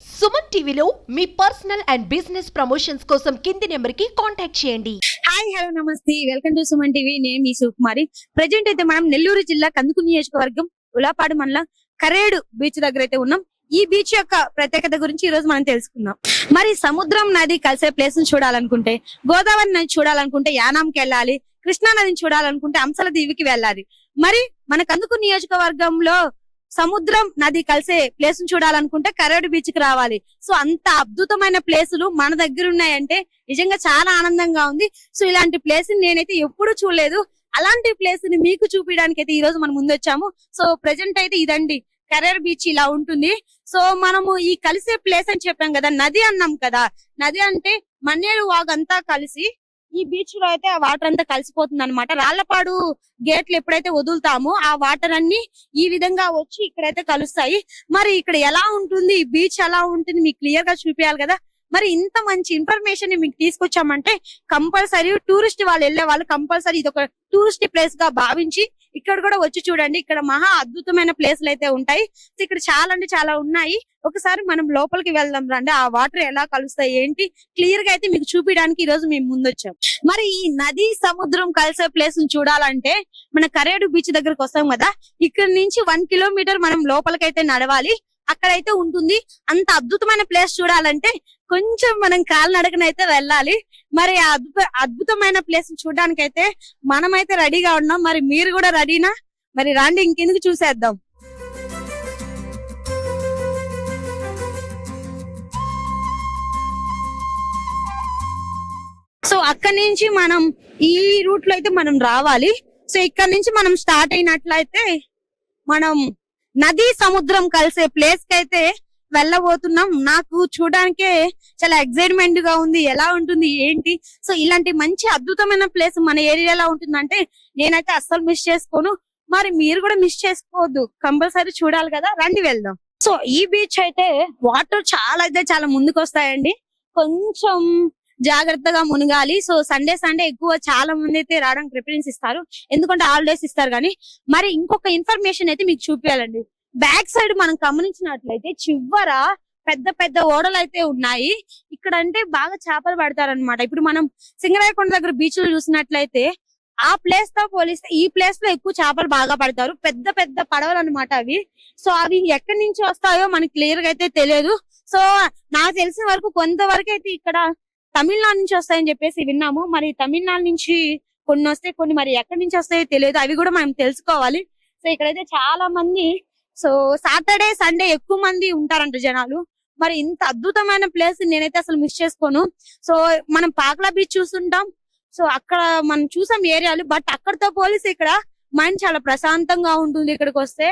సుమన్ టీవీలో మీ personal and business promotions కోసం కింది నెంబర్కి కాంటాక్ట్ చేయండి. హాయ్ హలో నమస్తే, వెల్కమ్ టు సుమన్ టీవీ. నేను మీ సుకుమారి. ప్రెజెంట్ అయితే మనం నెల్లూరు జిల్లా కందుకూరు నియోజకవర్గం ఉలాపాడు మండలం కరేడు బీచ్ దగ్గర అయితే ఉన్నాం. ఈ బీచ్ యొక్క ప్రత్యేకత గురించి ఈ రోజు మనం తెలుసుకుందాం. మరి సముద్రం నది కలిసే ప్లేస్ ను చూడాలనుకుంటే, గోదావరి నది చూడాలనుకుంటే యానాంకి వెళ్ళాలి, కృష్ణా నదిని చూడాలనుకుంటే అంశల దీవికి వెళ్ళాలి. మరి మన కందుకూరు నియోజకవర్గంలో సముద్రం నది కలిసే ప్లేస్ ను చూడాలనుకుంటే కరేడు బీచ్ కి రావాలి. సో అంత అద్భుతమైన ప్లేసులు మన దగ్గర ఉన్నాయంటే నిజంగా చాలా ఆనందంగా ఉంది. సో ఇలాంటి ప్లేస్ నేనైతే ఎప్పుడు చూడలేదు. అలాంటి ప్లేస్ ని మీకు చూపించడానికి అయితే ఈ రోజు మనం ముందు వచ్చాము. సో ప్రెజెంట్ అయితే ఇదండి కరేడు బీచ్ ఇలా ఉంటుంది. సో మనము ఈ కలిసే ప్లేస్ అని చెప్పాం కదా, నది అన్నాం కదా. నది అంటే మన్నేరు వాగు అంతా కలిసి ఈ బీచ్ లో అయితే ఆ వాటర్ అంతా కలిసిపోతుంది అనమాట. రాళ్లపాడు గేట్లు ఎప్పుడైతే వదులుతామో ఆ వాటర్ అన్ని ఈ విధంగా వచ్చి ఇక్కడైతే కలుస్తాయి. మరి ఇక్కడ ఎలా ఉంటుంది, ఈ బీచ్ ఎలా ఉంటుంది మీకు క్లియర్ గా చూపించాలి కదా. మరి ఇంత మంచి ఇన్ఫర్మేషన్ ని మీకు తీసుకొచ్చామంటే కంపల్సరీ టూరిస్ట్ వాళ్ళు వెళ్లే వాళ్ళు కంపల్సరీ ఇది ఒక టూరిస్ట్ ప్లేస్ గా భావించి ఇక్కడ కూడా వచ్చి చూడండి. ఇక్కడ మహా అద్భుతమైన ప్లేసులు అయితే ఉంటాయి. ఇక్కడ చాలా అంటే చాలా ఉన్నాయి. ఒకసారి మనం లోపలికి వెళ్దాం రండి. ఆ వాటర్ ఎలా కలుస్తాయి ఏంటి క్లియర్ గా అయితే మీకు చూపించడానికి ఈ రోజు మేము ముందొచ్చాం. మరి ఈ నది సముద్రం కలిసే ప్లేస్ ను చూడాలంటే మన కరేడు బీచ్ దగ్గరకు వస్తాం కదా. ఇక్కడ నుంచి 1 కిలోమీటర్ మనం లోపలికైతే నడవాలి. అక్కడైతే ఉంటుంది. అంత అద్భుతమైన ప్లేస్ చూడాలంటే కొంచెం మనం కాలినడకనైతే వెళ్ళాలి. మరి ఆ అద్భుతమైన ప్లేస్ చూడడానికి అయితే మనమైతే రెడీగా ఉన్నాం. మరి మీరు కూడా రెడీనా? మరి రాండి ఇంకెందుకు చూసేద్దాం. సో అక్కడి నుంచి మనం ఈ రూట్ లో అయితే మనం రావాలి. సో ఇక్కడ నుంచి మనం స్టార్ట్ అయినట్లయితే మనం నది సముద్రం కలిసే ప్లేస్ కి అయితే వెళ్ళబోతున్నాం. నాకు చూడడానికే చాలా ఎక్సైట్మెంట్ గా ఉంది. ఎలా ఉంటుంది ఏంటి. సో ఇలాంటి మంచి అద్భుతమైన ప్లేస్ మన ఏరియాలో ఉంటుందంటే నేనైతే అస్సలు మిస్ చేసుకోను. మరి మీరు కూడా మిస్ చేసుకోవద్దు, కంపల్సరీ చూడాలి కదా. రండి వెళ్దాం. సో ఈ బీచ్ అయితే వాటర్ చాలా అయితే చాలా ముందుకు వస్తాయండి. కొంచెం జాగ్రత్తగా మునగాలి. సో సండే ఎక్కువ చాలా మంది అయితే రావడానికి ప్రిఫరెన్స్ ఇస్తారు, ఎందుకంటే హాలిడేస్ ఇస్తారు. కానీ మరి ఇంకొక ఇన్ఫర్మేషన్ అయితే మీకు చూపించాలండి. బ్యాక్ సైడ్ మనం గమనించినట్లయితే చివర పెద్ద పెద్ద ఓడలు అయితే ఉన్నాయి. ఇక్కడ అంటే బాగా చేపలు పడతారనమాట. ఇప్పుడు మనం సింగరాయకొండ దగ్గర బీచ్ లో చూసినట్లయితే ఆ ప్లేస్ తో పోలిస్తే ఈ ప్లేస్ లో ఎక్కువ చేపలు బాగా పడతారు. పెద్ద పెద్ద పడవలు అనమాట అవి. సో అవి ఎక్కడి నుంచి వస్తాయో మనకి క్లియర్ గా అయితే తెలియదు. సో నాకు తెలిసిన వరకు కొంతవరకు అయితే ఇక్కడ తమిళనాడు నుంచి వస్తాయని చెప్పేసి విన్నాము. మరి తమిళనాడు నుంచి కొన్ని వస్తాయి, కొన్ని మరి ఎక్కడి నుంచి వస్తాయో తెలియదు. అవి కూడా మనం తెలుసుకోవాలి. సో ఇక్కడైతే చాలా మంది, సో సాటర్డే సండే ఎక్కువ మంది ఉంటారంట జనాలు. మరి ఇంత అద్భుతమైన ప్లేస్ నేనైతే అసలు మిస్ చేసుకోను. సో మనం పాకలా బీచ్ చూస్తుంటాం. సో అక్కడ మనం చూసాం ఏరియాలు, బట్ అక్కడతో పోలిసి ఇక్కడ మైండ్ చాలా ప్రశాంతంగా ఉంటుంది. ఇక్కడికి వస్తే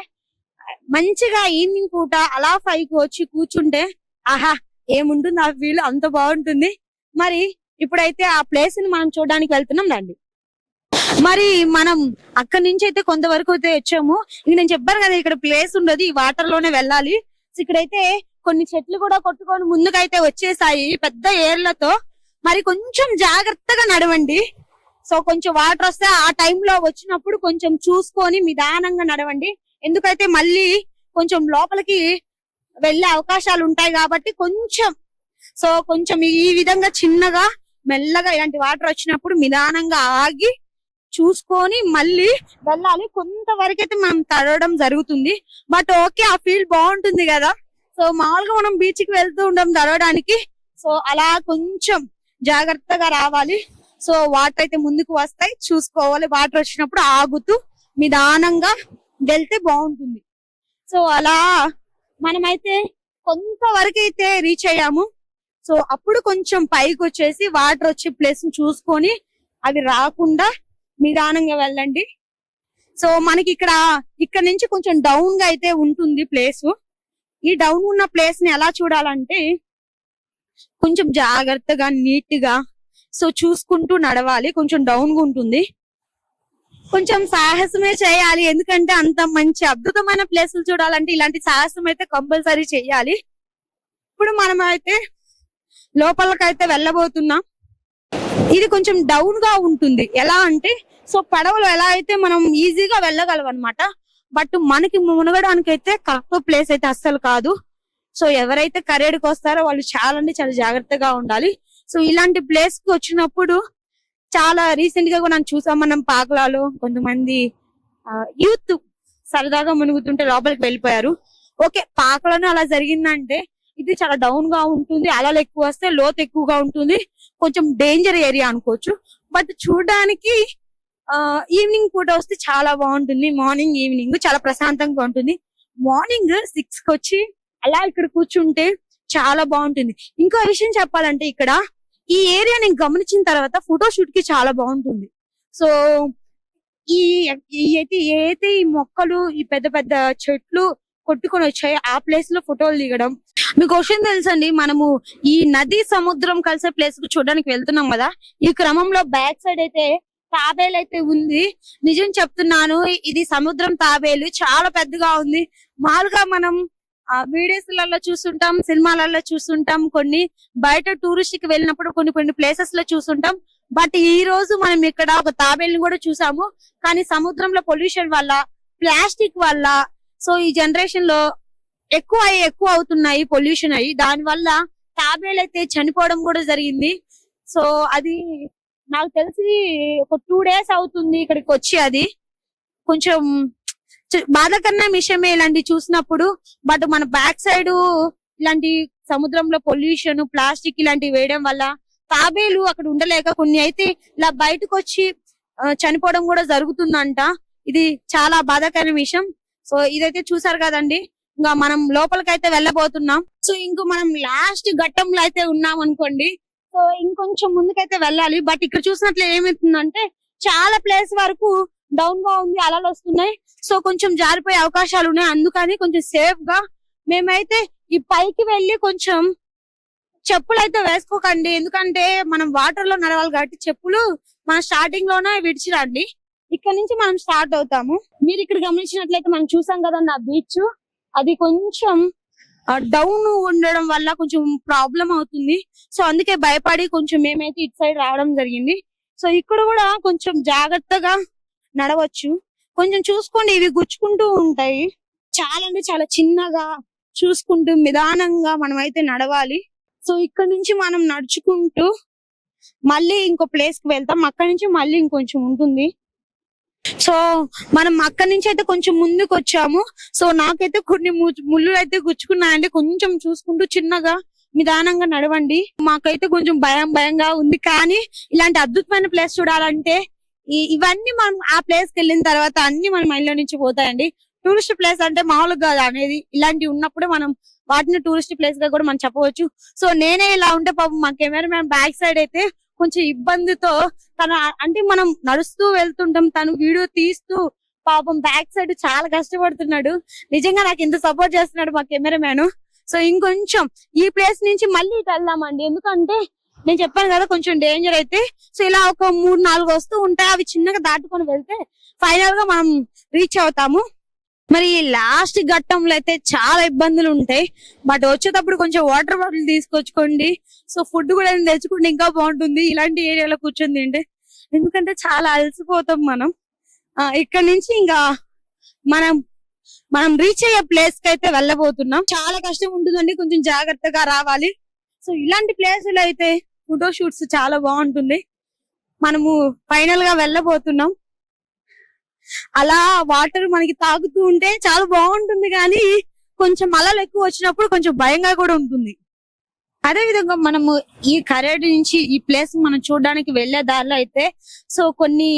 మంచిగా ఈవినింగ్ పూట అలా 5కి వచ్చి కూర్చుంటే ఆహా ఏముంటుంది ఆ ఫీల్, అంత బాగుంటుంది. మరి ఇప్పుడైతే ఆ ప్లేస్ ని మనం చూడడానికి వెళ్తున్నాం రండి. మరి మనం అక్కడి నుంచి అయితే కొంతవరకు అయితే వచ్చాము. ఇక నేను చెప్పాను కదా ఇక్కడ ప్లేస్ ఉండదు, ఈ వాటర్ లోనే వెళ్ళాలి. ఇక్కడైతే కొన్ని చెట్లు కూడా కొట్టుకొని ముందుకైతే వచ్చేసాయి పెద్ద ఏర్లతో. మరి కొంచెం జాగ్రత్తగా నడవండి. సో కొంచెం వాటర్ వస్తే ఆ టైంలో వచ్చినప్పుడు కొంచెం చూసుకొని నిదానంగా నడవండి. ఎందుకైతే మళ్ళీ కొంచెం లోపలికి వెళ్ళే అవకాశాలు ఉంటాయి కాబట్టి కొంచెం ఈ విధంగా చిన్నగా మెల్లగా ఇలాంటి వాటర్ వచ్చినప్పుడు నిదానంగా ఆగి చూసుకొని మళ్ళీ వెళ్ళాలి. కొంతవరకు అయితే మనం తడవడం జరుగుతుంది, బట్ ఓకే ఆ ఫీల్ బాగుంటుంది కదా. సో మామూలుగా మనం బీచ్ కి వెళ్తూ ఉంటాం తడవడానికి. సో అలా కొంచెం జాగ్రత్తగా రావాలి. సో వాటర్ అయితే ముందుకు వస్తాయి, చూసుకోవాలి. వాటర్ వచ్చినప్పుడు ఆగుతూ నిదానంగా వెళ్తే బాగుంటుంది. సో అలా మనమైతే కొంతవరకు అయితే రీచ్ అయ్యాము. సో అప్పుడు కొంచెం పైకి వచ్చేసి వాటర్ వచ్చే ప్లేస్ ని చూసుకొని అవి రాకుండా నిదానంగా వెళ్ళండి. సో మనకి ఇక్కడ నుంచి కొంచెం డౌన్ గా అయితే ఉంటుంది ప్లేస్. ఈ డౌన్ ఉన్న ప్లేస్ ని ఎలా చూడాలంటే కొంచెం జాగ్రత్తగా నీట్ గా సో చూసుకుంటూ నడవాలి. కొంచెం డౌన్ గా ఉంటుంది, కొంచెం సాహసమే చేయాలి. ఎందుకంటే అంత మంచి అద్భుతమైన ప్లేసులు చూడాలంటే ఇలాంటి సాహసం అయితే కంపల్సరీ చేయాలి. ఇప్పుడు మనం అయితే లోపలికైతే వెళ్ళబోతున్నాం. ఇది కొంచెం డౌన్ గా ఉంటుంది. ఎలా అంటే సో పడవలు ఎలా అయితే మనం ఈజీగా వెళ్ళగలం అనమాట. బట్ మనకి మునగడానికి అయితే కరెక్ట్ ప్లేస్ అయితే అస్సలు కాదు. సో ఎవరైతే కరేడుకి వస్తారో వాళ్ళు చాలా అంటే చాలా జాగ్రత్తగా ఉండాలి. సో ఇలాంటి ప్లేస్ కి వచ్చినప్పుడు చాలా రీసెంట్ గా కూడా చూసాం మనం పాకలాలో కొంతమంది యూత్ సరదాగా మునుగుతుంటే లోపలికి వెళ్ళిపోయారు. ఓకే, పాకలోనే అలా జరిగిందంటే ఇది చాలా డౌన్ గా ఉంటుంది, అలలు ఎక్కువ వస్తే లోతు ఎక్కువగా ఉంటుంది, కొంచెం డేంజర్ ఏరియా అనుకోవచ్చు. బట్ చూడడానికి ఈవినింగ్ పూట వస్తే చాలా బాగుంటుంది. మార్నింగ్ ఈవినింగ్ చాలా ప్రశాంతంగా ఉంటుంది. మార్నింగ్ 6 కి వచ్చి అలా ఇక్కడ కూర్చుంటే చాలా బాగుంటుంది. ఇంకో విషయం చెప్పాలంటే ఇక్కడ ఈ ఏరియా నేను గమనించిన తర్వాత ఫోటోషూట్ కి చాలా బాగుంటుంది. సో ఏదైతే ఈ మొక్కలు ఈ పెద్ద పెద్ద చెట్లు కొట్టుకొని వచ్చాయి ఆ ప్లేస్ లో ఫోటోలు దిగడం. మీకు విషయం తెలుసండి, మనము ఈ నది సముద్రం కలిసే ప్లేస్ కు చూడడానికి వెళ్తున్నాం కదా, ఈ క్రమంలో బ్యాక్ సైడ్ అయితే తాబేలు అయితే ఉంది. నిజం చెప్తున్నాను, ఇది సముద్రం తాబేలు చాలా పెద్దగా ఉంది. మామూలుగా మనం వీడియోస్లలో చూస్తుంటాం, సినిమాలలో చూస్తుంటాం, కొన్ని బయట టూరిస్ట్ కి వెళ్ళినప్పుడు కొన్ని ప్లేసెస్ లో చూస్తుంటాం. బట్ ఈ రోజు మనం ఇక్కడ ఒక తాబేలుని కూడా చూసాము. కానీ సముద్రంలో పొల్యూషన్ వల్ల, ప్లాస్టిక్ వల్ల, సో ఈ జనరేషన్ లో ఎక్కువ అవుతున్నాయి పొల్యూషన్ అయ్యి, దాని వల్ల తాబేలు అయితే చనిపోవడం కూడా జరిగింది. సో అది నాకు తెలిసి ఒక 2 days అవుతుంది ఇక్కడికి వచ్చి. అది కొంచెం బాధాకరమైన విషయమే ఇలాంటివి చూసినప్పుడు. బట్ మన బ్యాక్ సైడ్ ఇలాంటి సముద్రంలో పొల్యూషన్, ప్లాస్టిక్ ఇలాంటివి వేయడం వల్ల తాబేలు అక్కడ ఉండలేక కొన్ని అయితే ఇలా బయటకు వచ్చి చనిపోవడం కూడా జరుగుతుందంట. ఇది చాలా బాధాకరమైన విషయం. సో ఇదైతే చూసారు కదండి, ఇంకా మనం లోపలికైతే వెళ్ళబోతున్నాం. సో ఇంకో మనం లాస్ట్ ఘట్టంలో అయితే ఉన్నాం అనుకోండి. సో ఇంకొంచెం ముందుకైతే వెళ్ళాలి. బట్ ఇక్కడ చూసినట్లు ఏమవుతుందంటే చాలా ప్లేస్ వరకు డౌన్ గా ఉంది, అలలు వస్తున్నాయి. సో కొంచెం జారిపోయే అవకాశాలు ఉన్నాయి. అందుకని కొంచెం సేఫ్ గా మేమైతే ఈ పైకి వెళ్ళి కొంచెం చెప్పులు అయితే వేసుకోకండి, ఎందుకంటే మనం వాటర్ లో నడవాలి కాబట్టి చెప్పులు మన స్టార్టింగ్ లోనే విడిచిరండి. ఇక్కడ నుంచి మనం స్టార్ట్ అవుతాము. మీరు ఇక్కడ గమనించినట్లయితే మనం చూసాం కదండి ఆ బీచ్, అది కొంచెం డౌన్ ఉండడం వల్ల కొంచెం ప్రాబ్లం అవుతుంది. సో అందుకే భయపడి కొంచెం మేమైతే ఇటు సైడ్ రావడం జరిగింది. సో ఇక్కడ కూడా కొంచెం జాగ్రత్తగా నడవచ్చు. కొంచెం చూసుకోండి, ఇవి గుచ్చుకుంటూ ఉంటాయి. చాలా అంటే చాలా చిన్నగా చూసుకుంటూ నిదానంగా మనం అయితే నడవాలి. సో ఇక్కడ నుంచి మనం నడుచుకుంటూ మళ్ళీ ఇంకో ప్లేస్ కి వెళ్తాం. అక్కడి నుంచి మళ్ళీ ఇంకొంచెం ఉంటుంది. సో మనం అక్కడి నుంచి అయితే కొంచెం ముందుకు వచ్చాము. సో నాకైతే కొన్ని ముళ్ళు అయితే గుచ్చుకున్నాయండి. కొంచెం చూసుకుంటూ చిన్నగా నిదానంగా నడవండి. మాకైతే కొంచెం భయంగా ఉంది. కానీ ఇలాంటి అద్భుతమైన ప్లేస్ చూడాలంటే ఇవన్నీ మనం ఆ ప్లేస్ కి వెళ్ళిన తర్వాత అన్ని మన మైండ్ నుంచి పోతాయండి. టూరిస్ట్ ప్లేస్ అంటే మామూలుగా అనేది ఇలాంటివి ఉన్నప్పుడే మనం వాటిని టూరిస్ట్ ప్లేస్ గా కూడా మనం చెప్పవచ్చు. సో నేనే ఇలా ఉంటే పాపం మా కెమెరామ్యాన్ బ్యాక్ సైడ్ అయితే కొంచెం ఇబ్బందితో తను, అంటే మనం నడుస్తూ వెళ్తుంటాం, తను వీడియో తీస్తూ పాపం బ్యాక్ సైడ్ చాలా కష్టపడుతున్నాడు. నిజంగా నాకు ఇంత సపోర్ట్ చేస్తున్నాడు మా కెమెరామ్యాన్. సో ఇంకొంచెం ఈ ప్లేస్ నుంచి మళ్ళీ ఇటు వెళ్దామండి, ఎందుకంటే నేను చెప్పాను కదా కొంచెం డేంజర్ అయితే. సో ఇలా ఒక 3-4 వస్తూ ఉంటాయి, అవి చిన్నగా దాటుకొని వెళ్తే ఫైనల్ గా మనం రీచ్ అవుతాము. మరి లాస్ట్ ఘట్టంలో అయితే చాలా ఇబ్బందులు ఉంటాయి. బట్ వచ్చేటప్పుడు కొంచెం వాటర్ బాటిల్ తీసుకొచ్చుకోండి. సో ఫుడ్ కూడా తెచ్చుకుంటే ఇంకా బాగుంటుంది ఇలాంటి ఏరియాలో కూర్చొని తింటే, ఎందుకంటే చాలా అలసిపోతాం మనం. ఇక్కడ నుంచి ఇంకా మనం రీచ్ అయ్యే ప్లేస్ కి అయితే వెళ్ళబోతున్నాం. చాలా కష్టం ఉంటుందండి, కొంచెం జాగ్రత్తగా రావాలి. సో ఇలాంటి ప్లేసులు అయితే ఫోటో షూట్స్ చాలా బాగుంటుంది. మనము ఫైనల్ గా వెళ్ళబోతున్నాం. అలా వాటర్ మనకి తాగుతూ ఉంటే చాలా బాగుంటుంది, కానీ కొంచెం అలలు ఎక్కువ వచ్చినప్పుడు కొంచెం భయంగా కూడా ఉంటుంది. అదే విధంగా మనము ఈ కరేడు నుంచి ఈ ప్లేస్ మనం చూడడానికి వెళ్లే దారిలో అయితే సో కొన్ని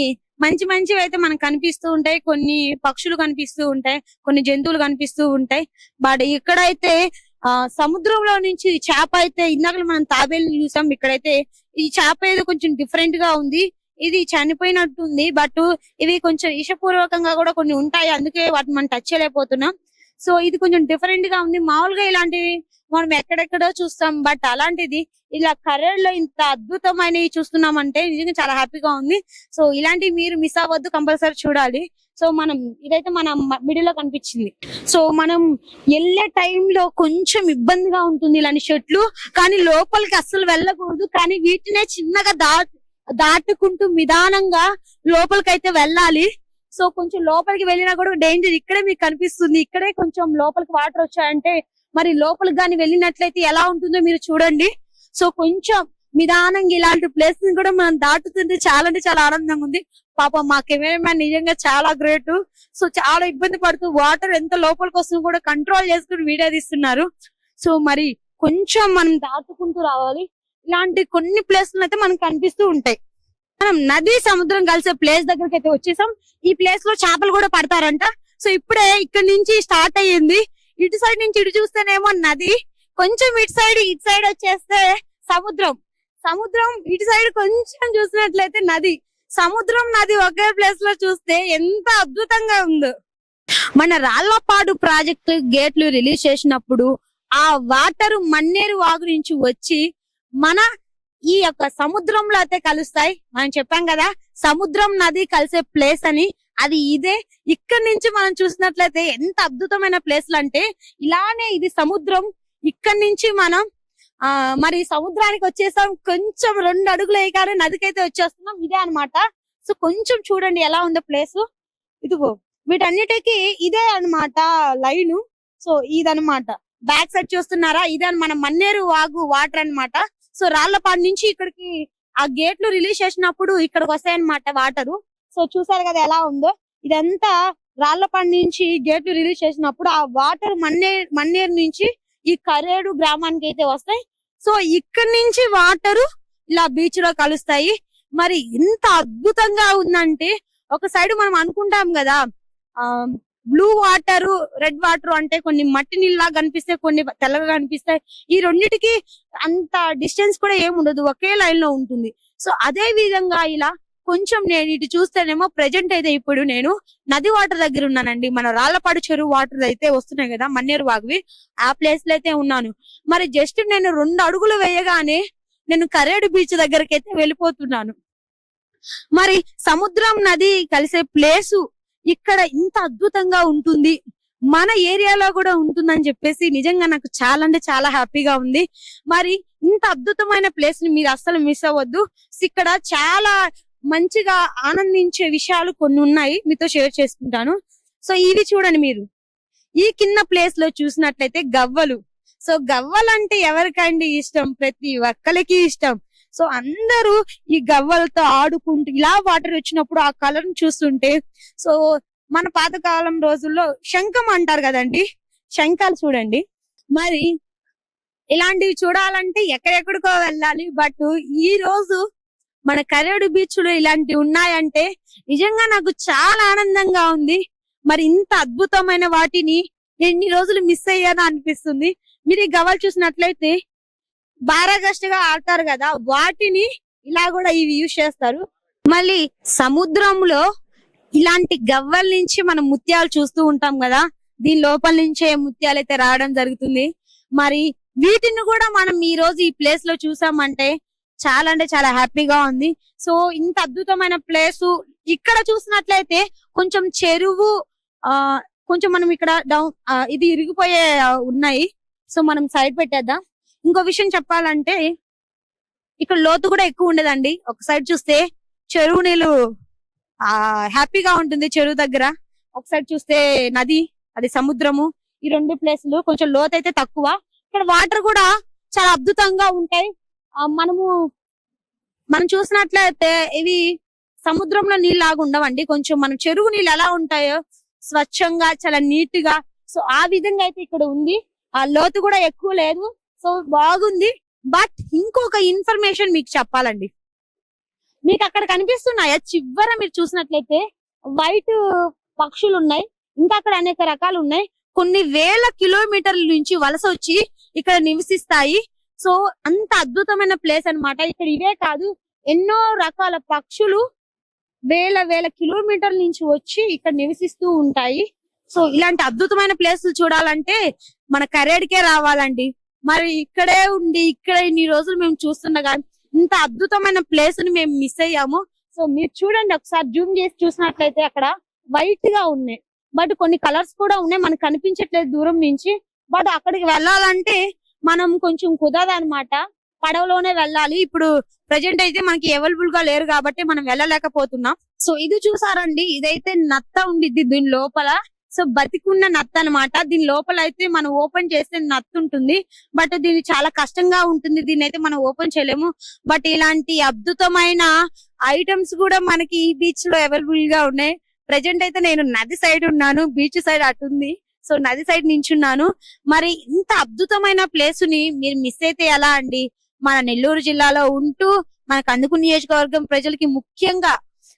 మంచివి అయితే మనకు కనిపిస్తూ ఉంటాయి, కొన్ని పక్షులు కనిపిస్తూ ఉంటాయి, కొన్ని జంతువులు కనిపిస్తూ ఉంటాయి. బట్ ఇక్కడైతే సముద్రంలో నుంచి చేప అయితే ఇందాక మనం తాబేలు చూసాం, ఇక్కడైతే ఈ చేప ఏదో కొంచెం డిఫరెంట్ గా ఉంది. ఇది చనిపోయినట్టుంది, బట్ ఇవి కొంచెం విషపూర్వకంగా కూడా కొన్ని ఉంటాయి, అందుకే వాటిని మనం టచ్ చేయలేకపోతున్నాం. సో ఇది కొంచెం డిఫరెంట్ గా ఉంది. మామూలుగా ఇలాంటివి మనం ఎక్కడెక్కడో చూస్తాం, బట్ అలాంటిది ఇలా కరేడులో ఇంత అద్భుతమైనవి చూస్తున్నామంటే నిజంగా చాలా హ్యాపీగా ఉంది. సో ఇలాంటివి మీరు మిస్ అవ్వద్దు, కంపల్సరీ చూడాలి. సో మనం ఇదైతే మన మిడిల్ లో కనిపించింది. సో మనం వెళ్ళే టైంలో కొంచెం ఇబ్బందిగా ఉంటుంది ఇలాంటి చెట్లు, కానీ లోపలికి అస్సలు వెళ్ళకూడదు. కానీ వీటినే చిన్నగా దాటుకుంటూ నిదానంగా లోపలికైతే వెళ్ళాలి. సో కొంచెం లోపలికి వెళ్ళినా కూడా డేంజర్. ఇక్కడే మీకు కనిపిస్తుంది, ఇక్కడే కొంచెం లోపలికి వాటర్ వచ్చాయంటే మరి లోపలికి గాని వెళ్ళినట్లయితే ఎలా ఉంటుందో మీరు చూడండి. సో కొంచెం నిదానంగా ఇలాంటి ప్లేస్ ని కూడా మనం దాటుతుంటే చాలా అంటే చాలా ఆనందంగా ఉంది. పాపం మా కెమెరామ్యాన్ నిజంగా చాలా గ్రేట్. సో చాలా ఇబ్బంది పడుతూ వాటర్ ఎంత లోపలికి వస్తుందో కూడా కంట్రోల్ చేసుకుని వీడియో తీస్తున్నారు. సో మరి కొంచెం మనం దాటుకుంటూ రావాలి. ఇలాంటి కొన్ని ప్లేస్లు అయితే మనకు కనిపిస్తూ ఉంటాయి. మనం నది సముద్రం కలిసే ప్లేస్ దగ్గరికి అయితే వచ్చేసాం. ఈ ప్లేస్ లో చేపలు కూడా పడతారంట. సో ఇప్పుడే ఇక్కడ నుంచి స్టార్ట్ అయ్యింది. ఇటు సైడ్ నుంచి ఇటు చూస్తేనేమో నది, కొంచెం ఇటు సైడ్ వచ్చేస్తే సముద్రం. ఇటు సైడ్ కొంచెం చూసినట్లయితే నది. సముద్రం నది ఒకే ప్లేస్ లో చూస్తే ఎంత అద్భుతంగా ఉందో. మన రాళ్లపాడు ప్రాజెక్టు గేట్లు రిలీజ్ చేసినప్పుడు ఆ వాటర్ మన్నేరు వాగు నుంచి వచ్చి మన ఈ యొక్క సముద్రంలో అయితే కలుస్తాయి. మనం చెప్పాం కదా సముద్రం నది కలిసే ప్లేస్ అని, అది ఇదే. ఇక్కడ నుంచి మనం చూసినట్లయితే ఎంత అద్భుతమైన ప్లేస్లు అంటే ఇలానే ఇది సముద్రం. ఇక్కడ నుంచి మనం మరి సముద్రానికి వచ్చేసాం. కొంచెం 2 అడుగులు వేయగానే నదికైతే వచ్చేస్తున్నాం. ఇదే అన్నమాట. సో కొంచెం చూడండి ఎలా ఉందో ప్లేస్. ఇదిగో వీటన్నిటికీ ఇదే అన్నమాట లైన్. సో ఇదన్నమాట బ్యాక్ సైడ్ చూస్తున్నారా, ఇదే మన మన్నేరు వాగు వాటర్ అన్నమాట. సో రాళ్లపాడు నుంచి ఇక్కడికి ఆ గేట్లు రిలీజ్ చేసినప్పుడు ఇక్కడికి వస్తాయన్నమాట వాటరు. సో చూసారు కదా ఎలా ఉందో. ఇదంతా రాళ్లపాడు నుంచి గేట్లు రిలీజ్ చేసినప్పుడు ఆ వాటర్ మన్నేరు నుంచి ఈ కరేడు గ్రామానికి అయితే వస్తాయి. సో ఇక్కడ నుంచి వాటరు ఇలా బీచ్ లో కలుస్తాయి. మరి ఎంత అద్భుతంగా ఉందంటే ఒక సైడ్ మనం అనుకుంటాం కదా బ్లూ వాటర్ రెడ్ వాటర్ అంటే కొన్ని మట్టి నీళ్ళలా కనిపిస్తాయి, కొన్ని తెల్లగా కనిపిస్తాయి. ఈ రెండిటికి అంత డిస్టెన్స్ కూడా ఏముండదు, ఒకే లైన్ లో ఉంటుంది. సో అదే విధంగా ఇలా కొంచెం నేను ఇటు చూస్తేనేమో ప్రెజెంట్ అయితే ఇప్పుడు నేను నది వాటర్ దగ్గర ఉన్నానండి. మన రాళ్లపాడు చెరువు వాటర్ అయితే వస్తున్నాయి కదా మన్నేరు వాగువి, ఆ ప్లేస్ లో అయితే ఉన్నాను. మరి జస్ట్ నేను 2 అడుగులు వేయగానే నేను కరేడు బీచ్ దగ్గరకి అయితే వెళ్ళిపోతున్నాను. మరి సముద్రం నది కలిసే ప్లేసు ఇక్కడ ఇంత అద్భుతంగా ఉంటుంది, మన ఏరియాలో కూడా ఉంటుందని చెప్పేసి నిజంగా నాకు చాలా అంటే చాలా హ్యాపీగా ఉంది. మరి ఇంత అద్భుతమైన ప్లేస్ ని మీరు అస్సలు మిస్ అవ్వద్దు. ఇక్కడ చాలా మంచిగా ఆనందించే విషయాలు కొన్ని ఉన్నాయి, మీతో షేర్ చేసుకుంటాను. సో ఇవి చూడండి మీరు. ఈ కింద ప్లేస్ లో చూసినట్లయితే గవ్వలు. సో గవ్వలు అంటే ఎవరికండి ఇష్టం? ప్రతి ఒక్కరికి ఇష్టం. సో అందరూ ఈ గవ్వలతో ఆడుకుంటూ ఇలా వాటర్ వచ్చినప్పుడు ఆ కలర్ చూస్తుంటే, సో మన పాతకాలం రోజుల్లో శంఖం అంటారు కదండి, శంఖాలు చూడండి. మరి ఇలాంటివి చూడాలంటే ఎక్కడెక్కడికో వెళ్ళాలి. బట్ ఈ రోజు మన కరేడు బీచ్ లో ఇలాంటివి ఉన్నాయంటే నిజంగా నాకు చాలా ఆనందంగా ఉంది. మరి ఇంత అద్భుతమైన వాటిని ఎన్ని రోజులు మిస్ అయ్యానో అనిపిస్తుంది. మీరు ఈ గవ్వలు చూసినట్లయితే బారాగస్ట్గా ఆడతారు కదా, వాటిని ఇలా కూడా ఇవి యూజ్ చేస్తారు. మళ్ళీ సముద్రంలో ఇలాంటి గవ్వల నుంచి మనం ముత్యాలు చూస్తూ ఉంటాం కదా, దీని లోపల నుంచే ముత్యాలు అయితే రావడం జరుగుతుంది. మరి వీటిని కూడా మనం ఈ రోజు ఈ ప్లేస్ లో చూసామంటే చాలా అంటే చాలా హ్యాపీగా ఉంది. సో ఇంత అద్భుతమైన ప్లేస్ ఇక్కడ చూసినట్లయితే కొంచెం చెరువు కొంచెం మనం ఇక్కడ డౌన్ ఇది ఇరిగిపోయే ఉన్నాయి. సో మనం సైడ్ పెట్టేద్దాం. ఇంకో విషయం చెప్పాలంటే ఇక్కడ లోతు కూడా ఎక్కువ ఉండదండి. ఒక సైడ్ చూస్తే చెరువు నీళ్ళు హ్యాపీగా ఉంటుంది చెరువు దగ్గర, ఒక సైడ్ చూస్తే నది, అది సముద్రము. ఈ 2 ప్లేసులు కొంచెం లోతు అయితే తక్కువ. ఇక్కడ వాటర్ కూడా చాలా అద్భుతంగా ఉంటాయి. మనం చూసినట్లయితే ఇవి సముద్రంలో నీళ్ళు లాగా ఉండవండి. కొంచెం మనం చెరువు నీళ్ళు ఎలా ఉంటాయో స్వచ్ఛంగా చాలా నీట్ గా, సో ఆ విధంగా అయితే ఇక్కడ ఉంది. ఆ లోతు కూడా ఎక్కువ లేదు. సో బాగుంది. బట్ ఇంకొక ఇన్ఫర్మేషన్ మీకు చెప్పాలండి. మీకు అక్కడ కనిపిస్తున్నాయా చివర మీరు చూసినట్లయితే వైట్ పక్షులు ఉన్నాయి, ఇంకా అక్కడ అనేక రకాలు ఉన్నాయి. కొన్ని వేల కిలోమీటర్ల నుంచి వలస వచ్చి ఇక్కడ నివసిస్తాయి. సో అంత అద్భుతమైన ప్లేస్ అన్నమాట. ఇక్కడ ఇవే కాదు, ఎన్నో రకాల పక్షులు వేల కిలోమీటర్ల నుంచి వచ్చి ఇక్కడ నివసిస్తూ ఉంటాయి. సో ఇలాంటి అద్భుతమైన ప్లేసులు చూడాలంటే మన కరేడుకే రావాలండి. మరి ఇక్కడే ఉండి ఇక్కడ ఇన్ని రోజులు మేము చూస్తుండగా ఇంత అద్భుతమైన ప్లేస్ ని మేము మిస్ అయ్యాము. సో మీరు చూడండి, ఒకసారి జూమ్ చేసి చూసినట్లయితే అక్కడ వైట్ గా ఉన్నాయి, బట్ కొన్ని కలర్స్ కూడా ఉన్నాయి, మనకు కనిపించట్లేదు దూరం నుంచి. బట్ అక్కడికి వెళ్ళాలంటే మనం కొంచెం కుదరదన్నమాట, పడవలోనే వెళ్ళాలి. ఇప్పుడు ప్రెజెంట్ అయితే మనకి అవైలబుల్ గా లేరు కాబట్టి మనం వెళ్ళలేకపోతున్నాం. సో ఇది చూసారండి, ఇదైతే నత్త ఉండిద్ది దీని లోపల. సో బతికున్న నత్త అన్నమాట. దీని లోపల అయితే మనం ఓపెన్ చేస్తే నత్త ఉంటుంది, బట్ దీని చాలా కష్టంగా ఉంటుంది. దీన్ని అయితే మనం ఓపెన్ చేయలేము. బట్ ఇలాంటి అద్భుతమైన ఐటమ్స్ కూడా మనకి ఈ బీచ్ లో అవైలబుల్ గా ఉన్నాయి. ప్రెజెంట్ అయితే నేను నది సైడ్ ఉన్నాను, బీచ్ సైడ్ అటు ఉంది. సో నది సైడ్ నించున్నాను. మరి ఇంత అద్భుతమైన ప్లేస్ ని మీరు మిస్ అయితే ఎలా అండి? మన నెల్లూరు జిల్లాలో ఉంటూ మన కందుకూరు నియోజకవర్గం ప్రజలకి ముఖ్యంగా,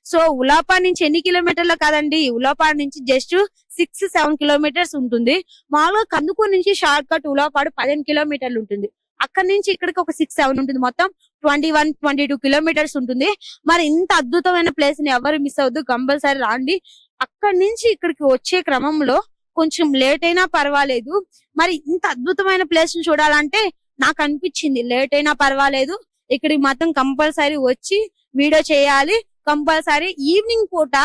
సో ఉలాపా నుంచి ఎన్ని కిలోమీటర్లు కాదండి, ఉలాపా నుంచి జస్ట్ 6-7 కిలోమీటర్స్ ఉంటుంది. మామూలుగా కందుకూరు నుంచి షార్ట్ కట్ ఉలాపాడు 15 కిలోమీటర్లు ఉంటుంది. అక్కడి నుంచి ఇక్కడికి ఒక 6-7 ఉంటుంది, మొత్తం 21-22 కిలోమీటర్స్ ఉంటుంది. మరి ఇంత అద్భుతమైన ప్లేస్ ని ఎవరు మిస్ అవ్వద్దు, కంపల్సరీ రాండి. అక్కడి నుంచి ఇక్కడికి వచ్చే క్రమంలో కొంచెం లేట్ అయినా పర్వాలేదు. మరి ఇంత అద్భుతమైన ప్లేస్ ని చూడాలంటే నాకు అనిపించింది లేట్ అయినా పర్వాలేదు, ఇక్కడికి మాత్రం కంపల్సరీ వచ్చి వీడియో చేయాలి. కంపల్సరీ ఈవినింగ్ పూట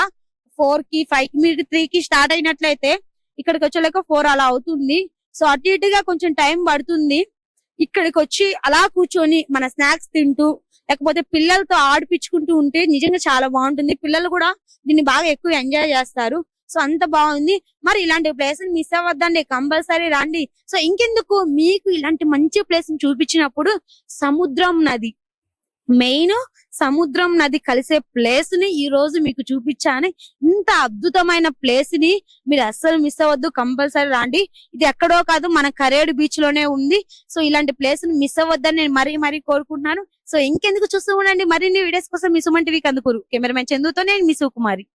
4కి 5కి మీరు 3కి స్టార్ట్ అయినట్లయితే ఇక్కడికి వచ్చేలాక 4 అలా అవుతుంది. సో అటు ఇటుగా కొంచెం టైం పడుతుంది. ఇక్కడికి వచ్చి అలా కూర్చొని మన స్నాక్స్ తింటూ లేకపోతే పిల్లలతో ఆడిపించుకుంటూ ఉంటే నిజంగా చాలా బాగుంటుంది. పిల్లలు కూడా దీన్ని బాగా ఎక్కువ ఎంజాయ్ చేస్తారు. సో అంత బాగుంది. మరి ఇలాంటి ప్లేస్ మిస్ అవ్వద్దండి, కంపల్సరీ రండి. సో ఇంకెందుకు, మీకు ఇలాంటి మంచి ప్లేస్ ని చూపించినప్పుడు సముద్రం నది, మెయిన్ సముద్రం నది కలిసే ప్లేస్ ని ఈ రోజు మీకు చూపించాను. ఇంత అద్భుతమైన ప్లేస్ ని మీరు అస్సలు మిస్ అవ్వద్దు, కంపల్సరీ రండి. ఇది ఎక్కడో కాదు, మన కరేడు బీచ్ లోనే ఉంది. సో ఇలాంటి ప్లేస్ ని మిస్ అవ్వద్దని నేను మరీ కోరుకుంటున్నాను. సో ఇంకెందుకు చూస్తూ ఉండండి మరిన్ని వీడియోస్ కోసం మీ సుమన్ టీవీ కందుకూరు. కెమెరామెన్ చందుతో నేను మీ సుకుమారి.